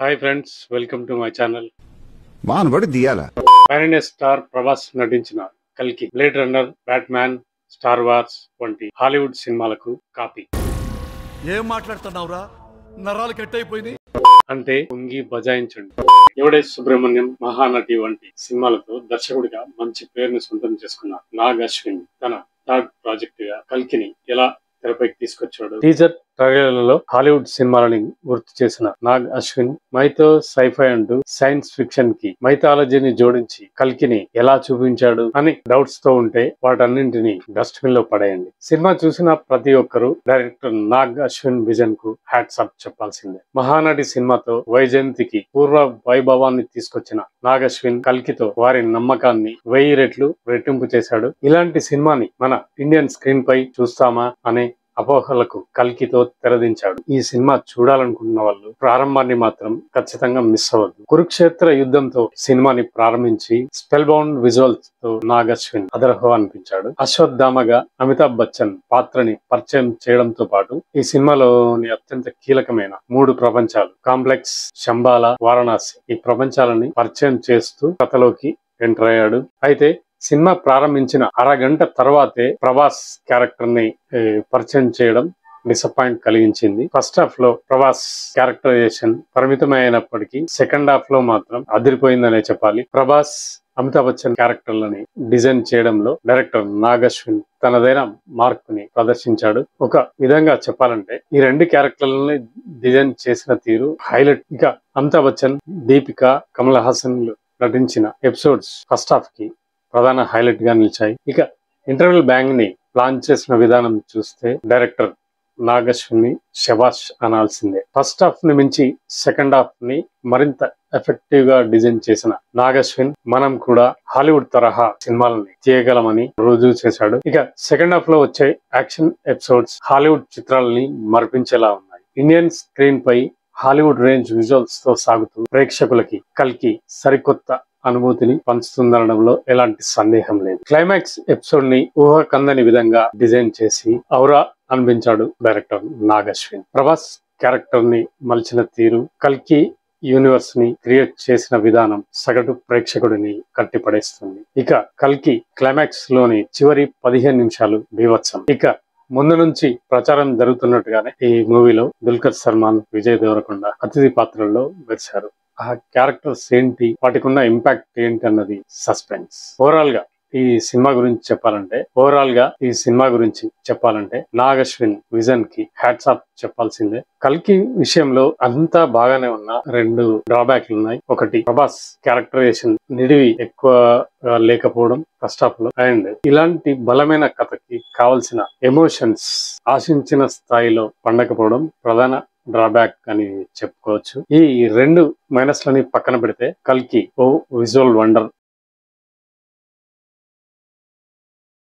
Hi friends, welcome to my channel. మానబడి దియాల pan star Prabhas నటించిన కల్కి, blade runner, Batman, star wars Hollywood హాలీవుడ్ సినిమాలకు కాపీ. ఏం మాట్లాడుతున్నావురా? నరాలు కట్ అయిపోయింది. అంటే ఉంగి బజాయించండి. ఎవడే సుబ్రహ్మణ్యం, మహానటి వంటి సినిమాలతో దర్శకుడిగా మంచి పేరుని సొంతం చేసుకున్నారు నాగ్ అశ్విన్. తన థర్డ్ ప్రాజెక్ట్ గా కల్కిని ఎలా తెరపైకి తీసుకొచ్చాడు. టీజర్ ట్రైలర్లలో హాలీవుడ్ సినిమాలని గుర్తు చేసిన నాగ్ అశ్విన్ మైతో సైఫై అంటూ సైన్స్ ఫిక్షన్ కి మైథాలజీని జోడించి కల్కిని ఎలా చూపించాడు అని డౌట్స్ తో ఉంటే వాటన్నింటినీ డస్ట్బిన్ లో పడేయండి. సినిమా చూసిన ప్రతి ఒక్కరూ డైరెక్టర్ నాగ్ అశ్విన్ విజన్ కు హ్యాట్స్ ఆఫ్ చెప్పాల్సిందే. మహానటి సినిమాతో వైజయంతికి పూర్వ వైభవాన్ని తీసుకొచ్చిన నాగ్ అశ్విన్ కల్కితో వారి నమ్మకాన్ని 1000 రెట్లు రెట్టింపు చేశాడు. ఇలాంటి సినిమాని మన ఇండియన్ స్క్రీన్ పై చూస్తామా అనే అపోహలకు కల్కితో తెరదించాడు. ఈ సినిమా చూడాలనుకున్న వాళ్ళు ప్రారంభాన్ని మాత్రం ఖచ్చితంగా మిస్ అవ్వద్దు. కురుక్షేత్ర యుద్ధంతో సినిమాని ప్రారంభించి స్పెల్ బౌండ్ విజువల్స్ తో నాగ్ అశ్విన్ అదరహో అనిపించాడు. అశ్వత్థామగా అమితాబ్ బచ్చన్ పాత్రని పరిచయం చేయడంతో పాటు ఈ సినిమాలోని అత్యంత కీలకమైన 3 ప్రపంచాలు కాంప్లెక్స్, శంబాలా, వారణాసి ఈ ప్రపంచాలని పరిచయం చేస్తూ కథలోకి ఎంటర్ అయ్యాడు. అయితే సినిమా ప్రారంభించిన అరగంట తర్వాతే ప్రభాస్ క్యారెక్టర్ ని పరిచయం చేయడం డిసప్పాయింట్ కలిగించింది. ఫస్ట్ హాఫ్ లో ప్రభాస్ క్యారెక్టరైజేషన్ పరిమితమైనప్పటికీ సెకండ్ హాఫ్ లో మాత్రం అదిరిపోయిందనే చెప్పాలి. ప్రభాస్, అమితాబ్ బచ్చన్ క్యారెక్టర్లని డిజైన్ చేయడంలో డైరెక్టర్ నాగ్ అశ్విన్ తనదైన మార్క్ ని ప్రదర్శించాడు. ఒక విధంగా చెప్పాలంటే ఈ 2 క్యారెక్టర్లని డిజైన్ చేసిన తీరు హైలైట్. ఇక అమితాబ్ బచ్చన్, దీపిక, కమల్ హాసన్ నటించిన ఎపిసోడ్స్ ఫస్ట్ హాఫ్ కి ప్రధాన హైలైట్ గా నిలిచాయి. ఇక ఇంటర్వెల్ బ్యాంగ్ ని ప్లాన్ చేసిన విధానం చూస్తే డైరెక్టర్ నాగ్ అశ్విన్ ని శబాష్ అనాల్సిందే. ఫస్ట్ హాఫ్ ని మించి సెకండ్ హాఫ్ ని మరింత ఎఫెక్టివ్ గా డిజైన్ చేసిన నాగ్ అశ్విన్ మనం కూడా హాలీవుడ్ తరహా సినిమాలని చేయగలమని రుజువు చేశాడు. ఇక సెకండ్ హాఫ్ లో వచ్చే యాక్షన్ ఎపిసోడ్స్ హాలీవుడ్ చిత్రాలని మరిపించేలా ఉన్నాయి. ఇండియన్ స్క్రీన్ పై హాలీవుడ్ రేంజ్ విజువల్స్ తో సాగుతూ ప్రేక్షకులకి కల్కి సరికొత్త అనుభూతిని పంచుతుందనడంలో ఎలాంటి సందేహం లేదు. క్లైమాక్స్ ఎపిసోడ్ ని ఊహకందని విధంగా డిజైన్ చేసి ఔరా అనిపించాడు డైరెక్టర్ నాగ్ అశ్విన్. ప్రభాస్ క్యారెక్టర్ ని మలిచిన తీరు, కల్కి యూనివర్స్ ని క్రియేట్ చేసిన విధానం సగటు ప్రేక్షకుడిని కట్టిపడేస్తుంది. ఇక కల్కి క్లైమాక్స్ లోని చివరి 15 నిమిషాలు బీభత్సం. ఇక ముందు నుంచి ప్రచారం జరుగుతున్నట్టుగానే ఈ మూవీలో దుల్కర్ సల్మాన్, విజయ్ దేవరకొండ అతిథి పాత్రల్లో మెరిశారు. ఆ క్యారెక్టర్స్ ఏంటి, వాటికి ఉన్న ఇంపాక్ట్ ఏంటి అన్నది సస్పెన్స్. ఓవరాల్ గా ఈ సినిమా గురించి చెప్పాలంటే నాగ్ అశ్విన్ విజన్ కి హ్యాట్స్ ఆఫ్ చెప్పాల్సిందే. కల్కి విషయంలో అంతా బాగానే ఉన్న 2 డ్రాబ్యాక్లు ఉన్నాయి. ఒకటి ప్రభాస్ క్యారెక్టరైజేషన్ నిడివి ఎక్కువ లేకపోవడం ఫస్ట్ హాఫ్ లో, అండ్ ఇలాంటి బలమైన కథకి కావలసిన ఎమోషన్స్ ఆశించిన స్థాయిలో పండకపోవడం ప్రధాన డ్రాబ్యాక్ అని చెప్పుకోవచ్చు. ఈ 2 మైనస్లని పక్కన పెడితే కల్కి ఓ విజువల్ వండర్